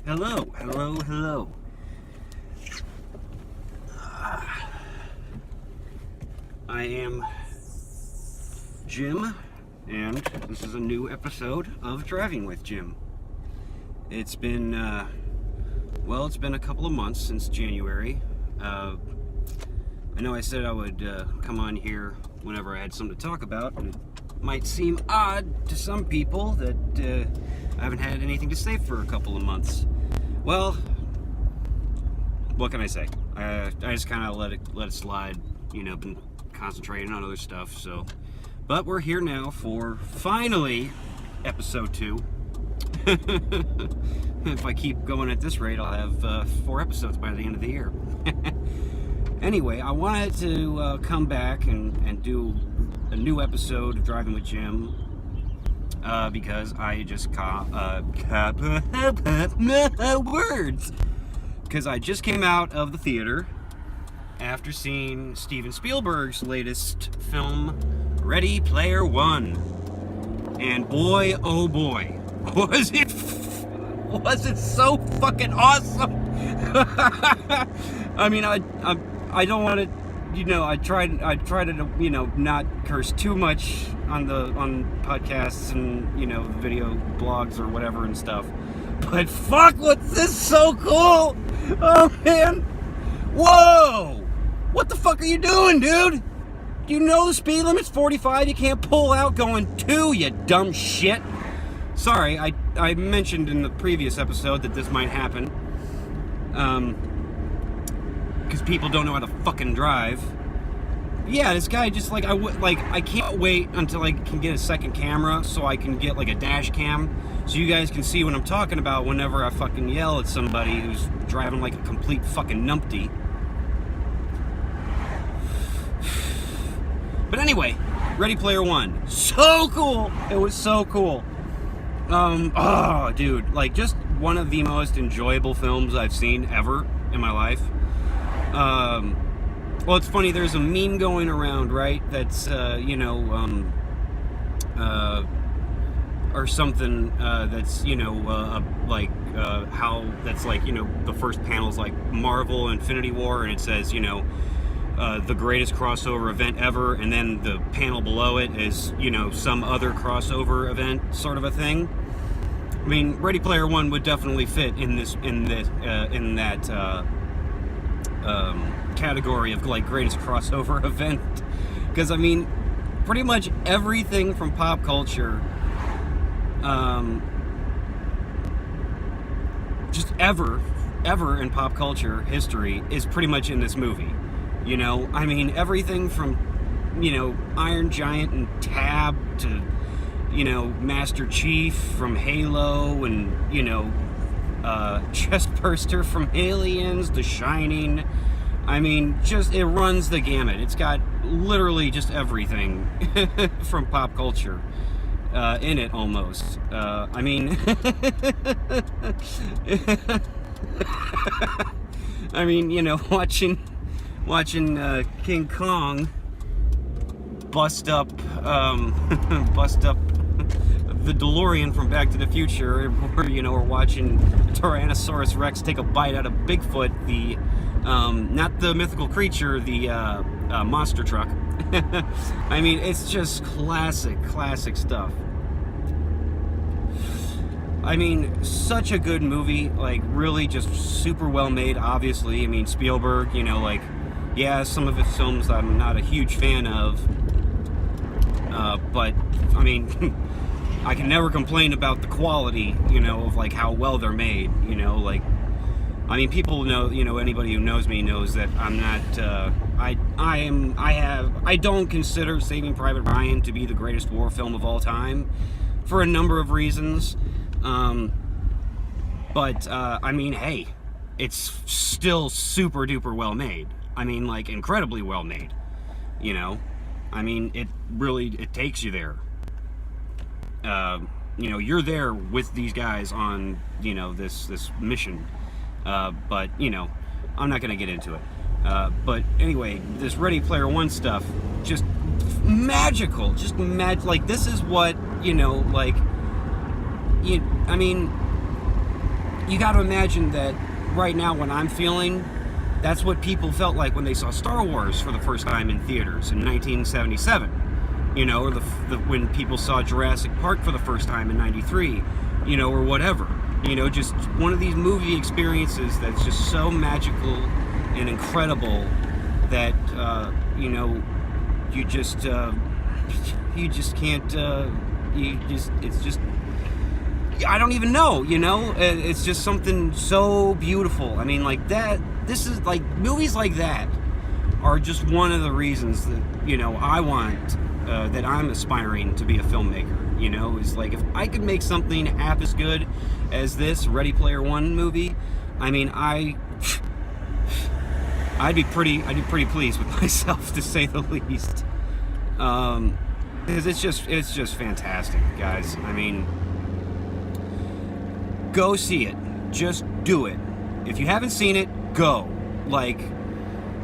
Hello, hello, hello. I am Jim, and this is a new episode of Driving with Jim. It's been, it's been a couple of months since January. I know I said I would come on here whenever I had something to talk about, and it might seem odd to some people that I haven't had anything to say for a couple of months. Well, what can I say? I just kind of let it slide, been concentrating on other stuff, so. But we're here now for, finally, episode 2. If I keep going at this rate, I'll have 4 episodes by the end of the year. Anyway, I wanted to come back and do a new episode of Driving with Jim, because I just words. Because I just came out of the theater after seeing Steven Spielberg's latest film, Ready Player One, and boy, oh boy, was it so fucking awesome. I mean, I don't want to. I try to, not curse too much on podcasts and, video blogs or whatever and stuff. But fuck, what's this so cool? Oh, man. Whoa! What the fuck are you doing, dude? Do you know the speed limit's 45? You can't pull out going 2, you dumb shit. Sorry, I mentioned in the previous episode that this might happen. Because people don't know how to fucking drive. Yeah, this guy just I can't wait until I can get a second camera so I can get a dash cam so you guys can see what I'm talking about whenever I fucking yell at somebody who's driving like a complete fucking numpty. But anyway, Ready Player One. So cool! It was so cool. Dude, just one of the most enjoyable films I've seen ever in my life. Well, it's funny, there's a meme going around, right, that's, or something, that's, how, that's the first panel's Marvel Infinity War, and it says, the greatest crossover event ever, and then the panel below it is, some other crossover event sort of a thing. I mean, Ready Player One would definitely fit in that category of greatest crossover event, because I mean, pretty much everything from pop culture, just ever in pop culture history is pretty much in this movie. I mean, everything from Iron Giant and Tab to Master Chief from Halo and Chestburster from Aliens, The Shining. I mean, it runs the gamut. It's got literally just everything from pop culture in it, almost. I mean, I mean, watching King Kong bust up the DeLorean from Back to the Future, or watching Tyrannosaurus Rex take a bite out of Bigfoot, the not the mythical creature, the monster truck. I mean, it's just classic stuff. I mean, such a good movie, really just super well made, obviously. I mean, Spielberg, yeah, some of his films I'm not a huge fan of, but, I mean, I can never complain about the quality, of how well they're made, I mean, people know, anybody who knows me knows that I'm not, I don't consider Saving Private Ryan to be the greatest war film of all time, for a number of reasons, but, I mean, hey, it's still super duper well made. I mean, incredibly well made, I mean, it takes you there. You're there with these guys on, this mission. But, I'm not going to get into it. But anyway, this Ready Player One stuff, just magical. Just this is what, I mean, you got to imagine that right now when I'm feeling, that's what people felt like when they saw Star Wars for the first time in theaters in 1977. You know, or when people saw Jurassic Park for the first time in 93, you know, or whatever. You know, just one of these movie experiences that's just so magical and incredible that, you know, you just can't, it's just, I don't even know, you know? It's just something so beautiful. I mean, like that, this is like, movies like that are just one of the reasons that, you know, I want, that I'm aspiring to be a filmmaker. You know, is like, if I could make something half as good as this Ready Player One movie, I mean, I'd be pretty pleased with myself, to say the least. Because it's just fantastic, guys. I mean, go see it. Just do it. If you haven't seen it, go. Like,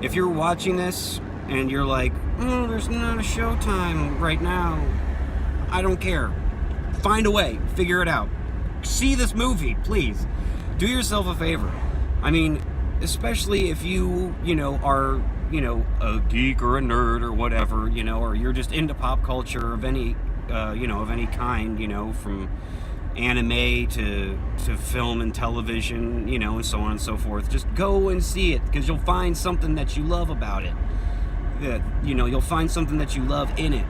if you're watching this and you're like, oh, there's not a showtime right now, I don't care. Find a way. Figure it out. See this movie, please. Do yourself a favor. I mean, especially if you know, are, you know, a geek or a nerd or whatever, you know, or you're just into pop culture of any, you know, of any kind, you know, from anime to film and television, you know, and so on and so forth. Just go and see it, because you'll find something that you love about it. That, you know, you'll find something that you love in it.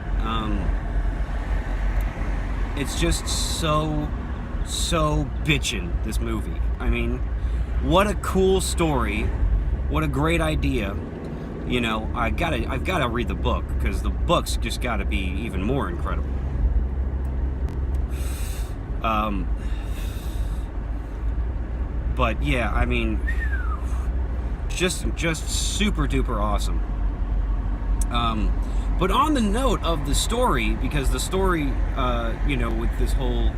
It's just so bitchin', this movie. I mean, what a cool story. What a great idea. You know, I've gotta read the book, because the book's just gotta be even more incredible. But yeah, I mean, just super duper awesome. But on the note of the story, because the story, you know, with this whole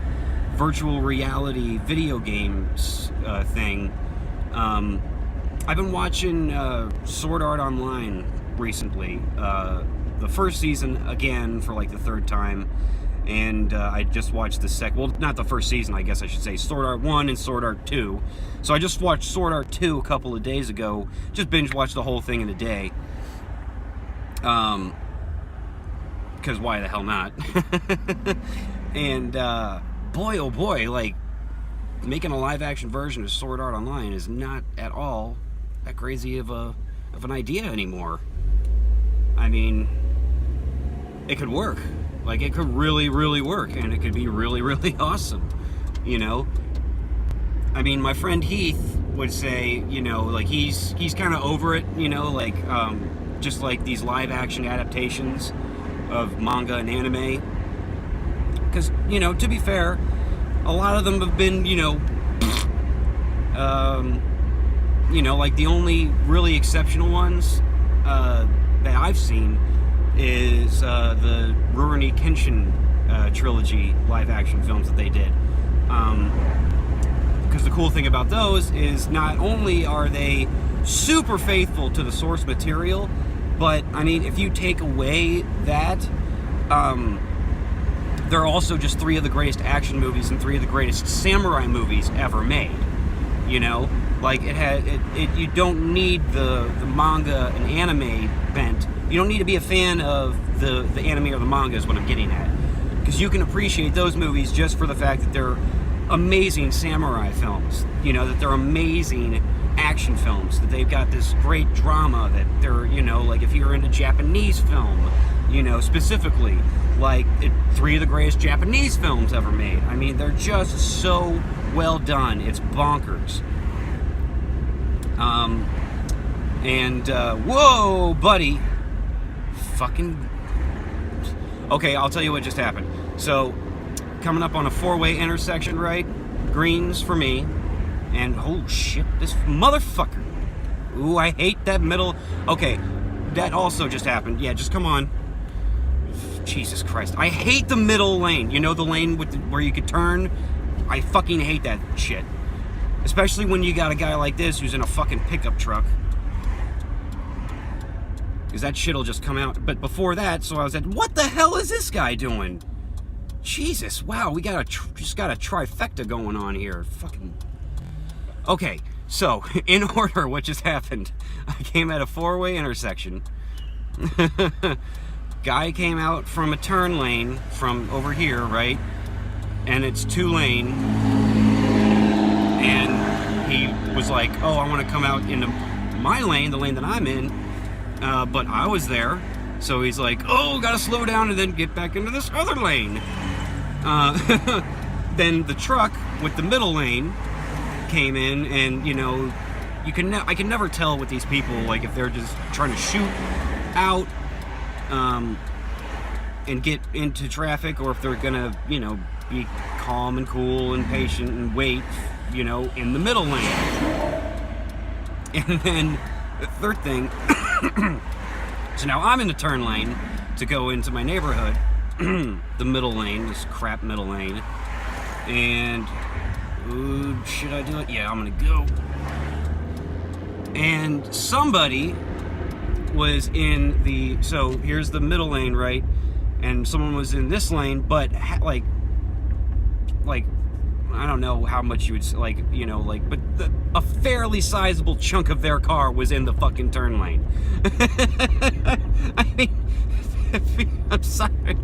virtual reality video games thing, I've been watching Sword Art Online recently. The first season again for like the third time, and I just watched the second. Well, not the first season, I guess I should say. Sword Art 1 and Sword Art 2. So I just watched Sword Art 2 a couple of days ago. Just binge watched the whole thing in a day. Because why the hell not? And boy, oh boy, like, making a live action version of Sword Art Online is not at all that crazy of an idea anymore. I mean, it could work. Like, it could really, really work, and it could be really, really awesome, you know? I mean, my friend Heath would say, you know, like, he's kind of over it, you know, like, just like these live action adaptations of manga and anime. Because, you know, to be fair, a lot of them have been, you know, like the only really exceptional ones that I've seen is the Rurouni Kenshin trilogy live action films that they did. Because the cool thing about those is not only are they super faithful to the source material, but, I mean, if you take away that, they're also just three of the greatest action movies and three of the greatest samurai movies ever made. You know? Like, you don't need the manga and anime bent. You don't need to be a fan of the anime or the manga is what I'm getting at. Because you can appreciate those movies just for the fact that they're amazing samurai films. You know, that they're amazing action films, that they've got this great drama, that they're, you know, like if you're into Japanese film, you know, specifically, like three of the greatest Japanese films ever made. I mean, they're just so well done. It's bonkers. Whoa, buddy. Fucking. Okay, I'll tell you what just happened. So, coming up on a four-way intersection, right? Greens for me. And, oh shit, this motherfucker. Ooh, I hate that middle. Okay, that also just happened. Yeah, just come on. Jesus Christ. I hate the middle lane. You know, the lane with where you could turn? I fucking hate that shit. Especially when you got a guy like this who's in a fucking pickup truck. Because that shit'll just come out. But before that, so I was like, what the hell is this guy doing? Jesus, wow, we just got a trifecta going on here. Fucking. Okay, so, in order, what just happened? I came at a four-way intersection. Guy came out from a turn lane from over here, right? And it's 2-lane. And he was like, oh, I want to come out into my lane, the lane that I'm in. But I was there. So he's like, oh, gotta slow down and then get back into this other lane. Then the truck with the middle lane came in, and you know, I can never tell with these people, like if they're just trying to shoot out and get into traffic, or if they're gonna, you know, be calm and cool and patient and wait, you know, in the middle lane. And then the third thing, so now I'm in the turn lane to go into my neighborhood, the middle lane, this crap middle lane, and should I do it? Yeah, I'm gonna go. And somebody was in the, so here's the middle lane, right? And someone was in this lane, but like I don't know how much you would, like, you know, like, but a fairly sizable chunk of their car was in the fucking turn lane. I mean, I'm sorry.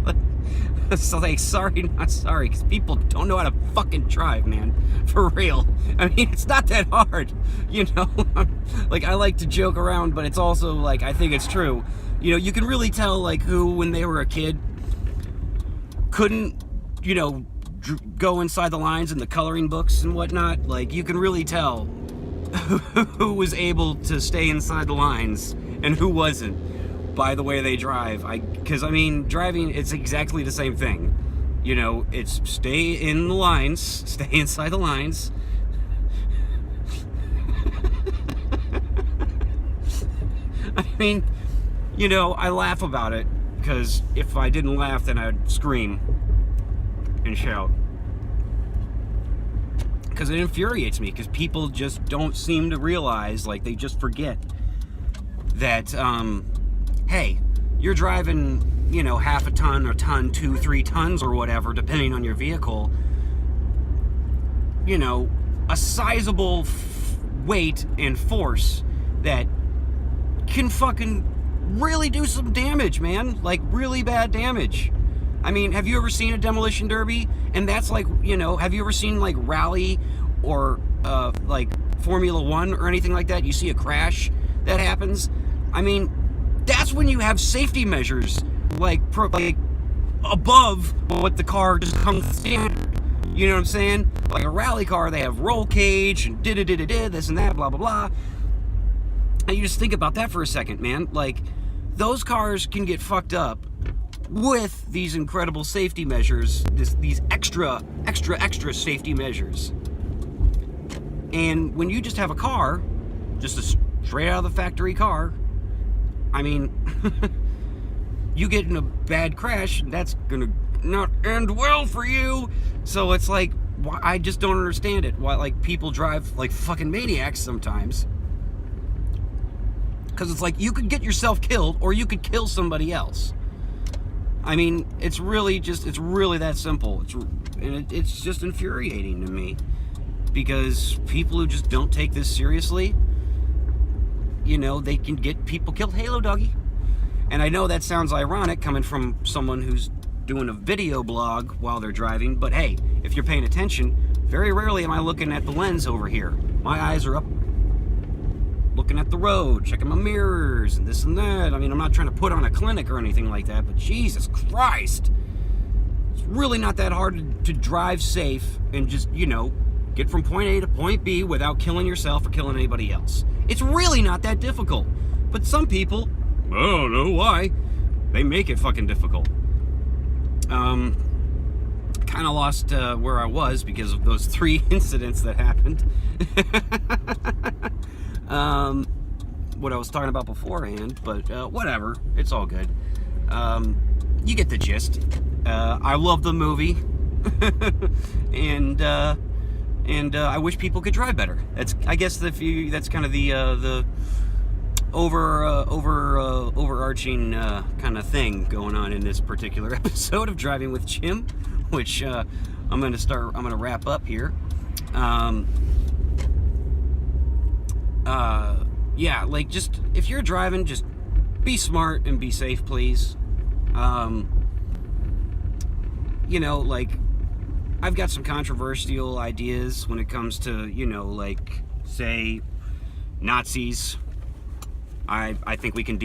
So like, sorry, not sorry, because people don't know how to fucking drive, man. For real. I mean, it's not that hard, you know? Like, I like to joke around, but it's also, like, I think it's true. You know, you can really tell, like, who, when they were a kid, couldn't, you know, go inside the lines in the coloring books and whatnot. Like, you can really tell who was able to stay inside the lines and who wasn't by the way they drive. Because, I mean, driving, it's exactly the same thing. You know, it's stay in the lines, stay inside the lines. I mean, you know, I laugh about it, because if I didn't laugh, then I'd scream and shout. Because it infuriates me, because people just don't seem to realize, like, they just forget that, hey, you're driving, you know, half a ton or ton, 2-3 tons or whatever, depending on your vehicle. You know, a sizable weight and force that can fucking really do some damage, man. Like, really bad damage. I mean, have you ever seen a demolition derby? And that's like, you know, have you ever seen like rally or like Formula One or anything like that? You see a crash that happens. I mean, that's when you have safety measures like above what the car just comes standard. You know what I'm saying? Like a rally car, they have roll cage and this and that, blah blah blah. And you just think about that for a second, man. Like, those cars can get fucked up with these incredible safety measures, these extra safety measures. And when you just have a car, just a straight out of the factory car, I mean, you get in a bad crash, that's gonna not end well for you. So it's like, I just don't understand it. Why, like, people drive like fucking maniacs sometimes. Because it's like, you could get yourself killed, or you could kill somebody else. I mean, it's really that simple. It's just infuriating to me, because people who just don't take this seriously, you know, they can get people killed. Halo doggy. And I know that sounds ironic coming from someone who's doing a video blog while they're driving, but hey, if you're paying attention, very rarely am I looking at the lens over here. My eyes are up, looking at the road, checking my mirrors and this and that. I mean, I'm not trying to put on a clinic or anything like that, but Jesus Christ, it's really not that hard to drive safe and just, you know, get from point A to point B without killing yourself or killing anybody else. It's really not that difficult. But some people, I don't know why, they make it fucking difficult. Kind of lost where I was because of those 3 incidents that happened. What I was talking about beforehand, but whatever, it's all good. You get the gist. I love the movie, and I wish people could drive better. I guess that's kind of the overarching kind of thing going on in this particular episode of Driving with Jim, which I'm gonna wrap up here. yeah, like, just, if you're driving, just be smart and be safe, please. You know, like, I've got some controversial ideas when it comes to, you know, like, say, Nazis. I think we can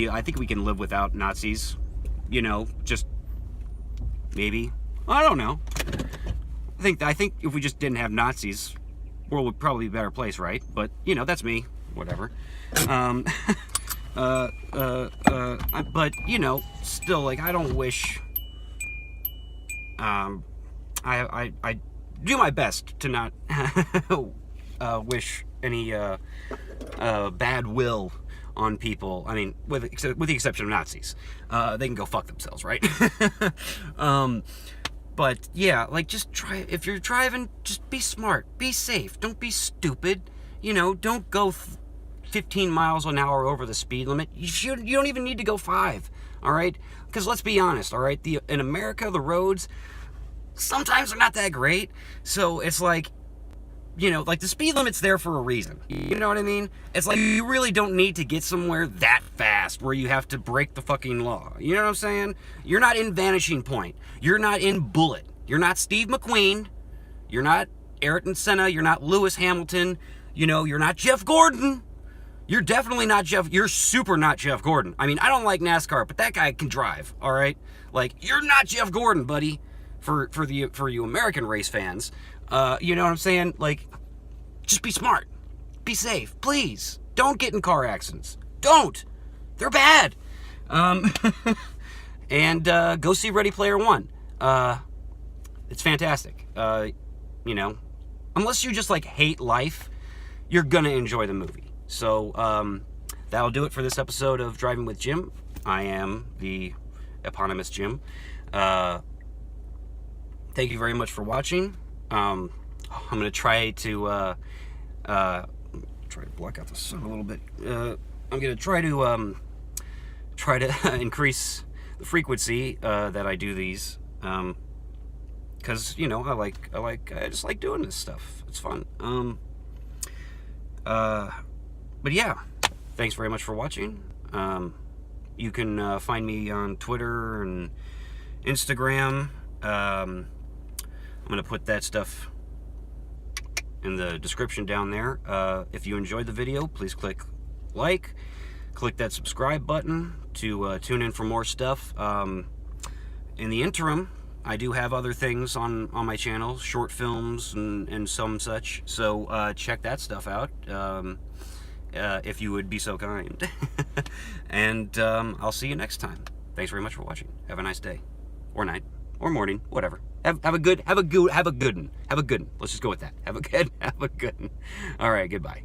live without Nazis. You know, just maybe. I don't know. I think if we just didn't have Nazis, the world would probably be a better place, right? But, you know, that's me. Whatever. But, you know, still, like, I don't wish, I do my best to not wish any bad will on people. I mean, with the exception of Nazis. They can go fuck themselves, right? But yeah, like, just try, if you're driving, just be smart, be safe, don't be stupid. You know, don't go 15 miles an hour over the speed limit. You don't even need to go 5, all right? Because let's be honest, all right? In America, the roads, sometimes they're not that great. So it's like, you know, like, the speed limit's there for a reason. You know what I mean? It's like, you really don't need to get somewhere that fast where you have to break the fucking law. You know what I'm saying? You're not in Vanishing Point. You're not in Bullet. You're not Steve McQueen. You're not Ayrton Senna. You're not Lewis Hamilton. You know, you're not Jeff Gordon. You're definitely not you're super not Jeff Gordon. I mean, I don't like NASCAR, but that guy can drive, all right? Like, you're not Jeff Gordon, buddy, for you American race fans. You know what I'm saying? Like, just be smart. Be safe, please. Don't get in car accidents. Don't. They're bad. And go see Ready Player One. It's fantastic. You know, unless you just, like, hate life, you're gonna enjoy the movie. So, that'll do it for this episode of Driving with Jim. I am the eponymous Jim. Thank you very much for watching. I'm going to try to block out the sun a little bit. I'm going to try to increase the frequency that I do these, because, you know, I just like doing this stuff. It's fun. But yeah, thanks very much for watching. You can find me on Twitter and Instagram. I'm going to put that stuff in the description down there. If you enjoyed the video, please click like. Click that subscribe button to tune in for more stuff. In the interim, I do have other things on my channel, short films and some such. So check that stuff out. If you would be so kind. And I'll see you next time. Thanks very much for watching. Have a nice day, or night, or morning, whatever. Have a good one. Let's just go with that. Have a good one. All right, goodbye.